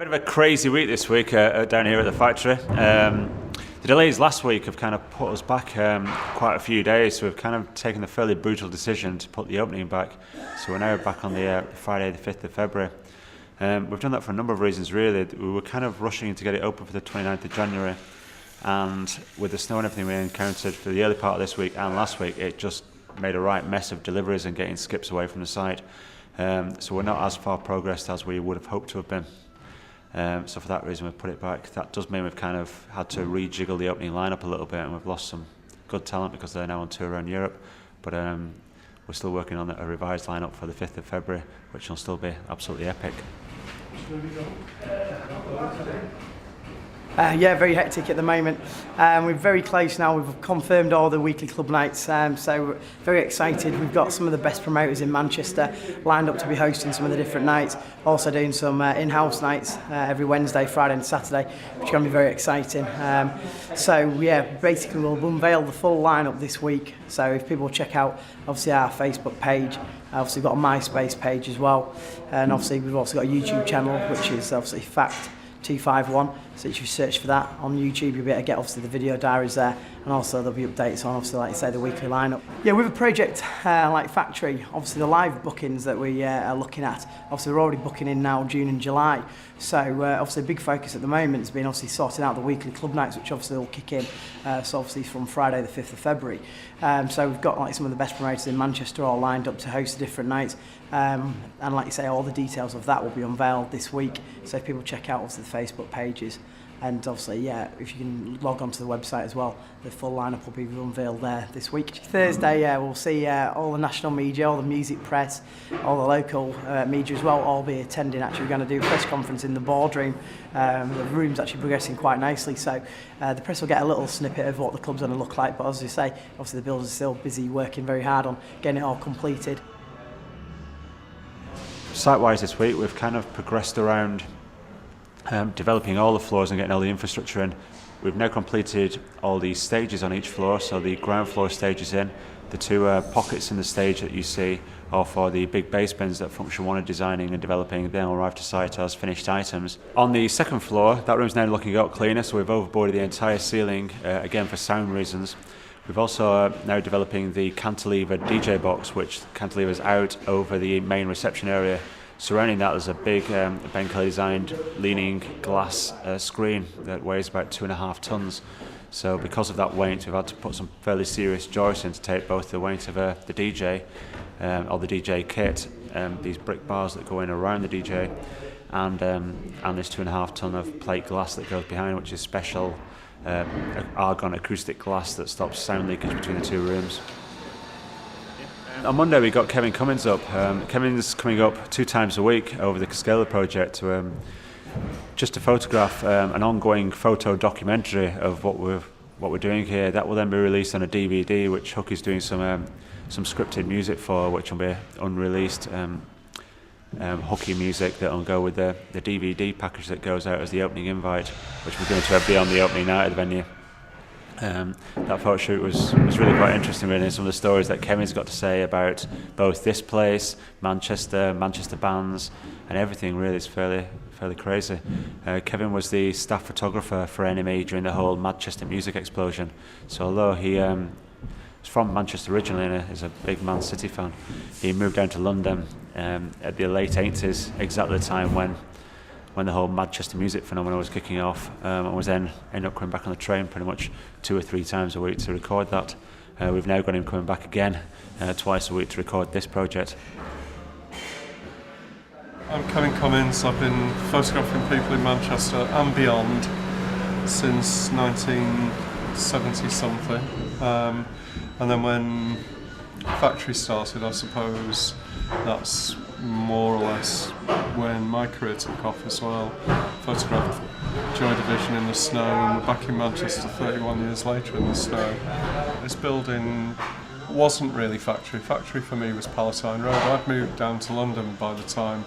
Bit of a crazy week this week down here at the factory. The delays last week have kind of put us back quite a few days, so we've kind of taken the fairly brutal decision to put the opening back. So we're now back on the Friday the 5th of February. We've done that for a number of reasons really. We were kind of rushing to get it open for the 29th of January, and with the snow and everything we encountered for the early part of this week and last week, it just made a right mess of deliveries and getting skips away from the site. So we're not as far progressed as we would have hoped to have been. So for that reason we've put it back. That does mean we've kind of had to rejiggle the opening lineup a little bit, and we've lost some good talent because they're now on tour around Europe. But we're still working on a revised lineup for the 5th of February, which will still be absolutely epic. Yeah, very hectic at the moment. We're very close now. We've confirmed all the weekly club nights, so we're very excited. We've got some of the best promoters in Manchester lined up to be hosting some of the different nights. Also doing some in-house nights every Wednesday, Friday and Saturday, which is going to be very exciting. So yeah, basically we'll unveil the full lineup this week. So if people check out obviously our Facebook page, obviously we've got a MySpace page as well, and obviously we've also got a YouTube channel which is obviously Fact 251, so if you search for that on YouTube you'll be able to get obviously the video diaries there, and also there'll be updates on obviously like I say the weekly lineup. Yeah, with a project like Factory, obviously the live bookings that we are looking at, obviously we're already booking in now June and July, so obviously a big focus at the moment has been obviously sorting out the weekly club nights, which obviously will kick in so obviously from Friday the 5th of February. So we've got like some of the best promoters in Manchester all lined up to host the different nights, and like you say, all the details of that will be unveiled this week, so if people check out obviously the Facebook pages, and obviously yeah, if you can log on to the website as well, the full lineup will be unveiled there this week. Thursday we'll see all the national media, all the music press, all the local media as well, all be attending. Actually we're going to do a press conference in the boardroom. The room's actually progressing quite nicely, so the press will get a little snippet of what the club's going to look like, but as you say, obviously the builders are still busy working very hard on getting it all completed. Site-wise this week we've kind of progressed around developing all the floors and getting all the infrastructure in. We've now completed all the stages on each floor, so the ground floor stage is in. The two pockets in the stage that you see are for the big bass bins that Function One are designing and developing. They'll arrive to site as finished items. On the second floor, that room's now looking a lot cleaner, so we've overboarded the entire ceiling, again for sound reasons. We've also now developing the cantilever DJ box, which cantilevers out over the main reception area. Surrounding that there's a big Ben Kelly designed leaning glass screen that weighs about 2.5 tons. So because of that weight we've had to put some fairly serious joists in to take both the weight of the DJ or the DJ kit, these brick bars that go in around the DJ, and this 2.5 ton of plate glass that goes behind, which is special argon acoustic glass that stops sound leakage between the two rooms. On Monday we got Kevin Cummins up. Kevin's coming up 2 times a week over the Cascala project to just to photograph an ongoing photo documentary of what we're doing here. That will then be released on a DVD, which Hook is doing some scripted music for, which will be unreleased hooky music that will go with the DVD package that goes out as the opening invite, which we're going to be on the opening night of the venue. That photo shoot was really quite interesting, really. Some of the stories that Kevin's got to say about both this place, Manchester bands, and everything really is fairly crazy. Kevin was the staff photographer for NME during the whole Manchester music explosion. So although he is from Manchester originally and is a big Man City fan, he moved down to London at the late 80s, exactly the time when the whole Manchester music phenomenon was kicking off, and was then ended up coming back on the train pretty much 2 or 3 times a week to record that. We've now got him coming back again twice a week to record this project. I'm Kevin Cummins. I've been photographing people in Manchester and beyond since 1970 something, and then when Factory started, I suppose that's more or less when my career took off as well. Photographed Joy Division in the snow, and we're back in Manchester 31 years later in the snow. This building wasn't really Factory. Factory for me was Palatine Road. I'd moved down to London by the time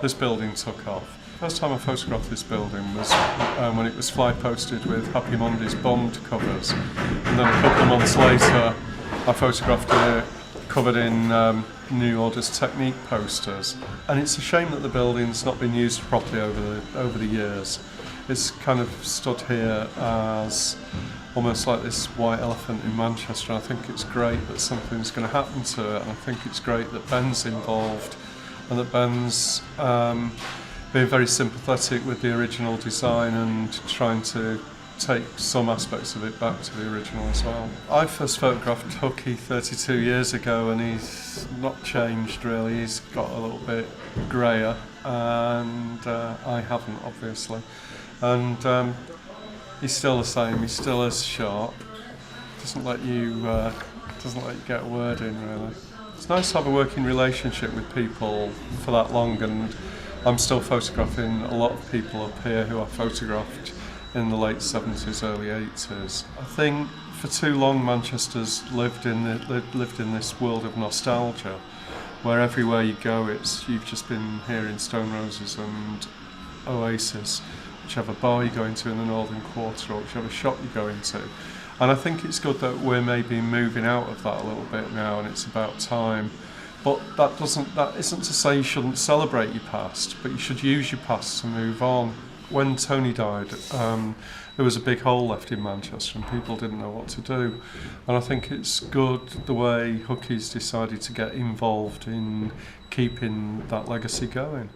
this building took off. First time I photographed this building was when it was fly posted with Happy Monday's bombed covers, and then a couple of months later I photographed it covered in New Order's Technique posters, and it's a shame that the building's not been used properly over the years. It's kind of stood here as almost like this white elephant in Manchester. I think it's great that something's going to happen to it, and I think it's great that Ben's involved, and that Ben's being very sympathetic with the original design and trying to take some aspects of it back to the original as well. I first photographed Hooky 32 years ago, and he's not changed really. He's got a little bit greyer, and I haven't, obviously. And he's still the same. He's still as sharp. Doesn't let you get a word in, really. It's nice to have a working relationship with people for that long, and I'm still photographing a lot of people up here who I photographed in the late 70s, early 80s. I think for too long Manchester's lived in this world of nostalgia, where everywhere you go, you've just been hearing Stone Roses and Oasis, whichever bar you go into in the Northern Quarter or whichever shop you go into. And I think it's good that we're maybe moving out of that a little bit now, and it's about time. But that isn't to say you shouldn't celebrate your past, but you should use your past to move on. When Tony died, there was a big hole left in Manchester and people didn't know what to do. And I think it's good the way Hooky's decided to get involved in keeping that legacy going.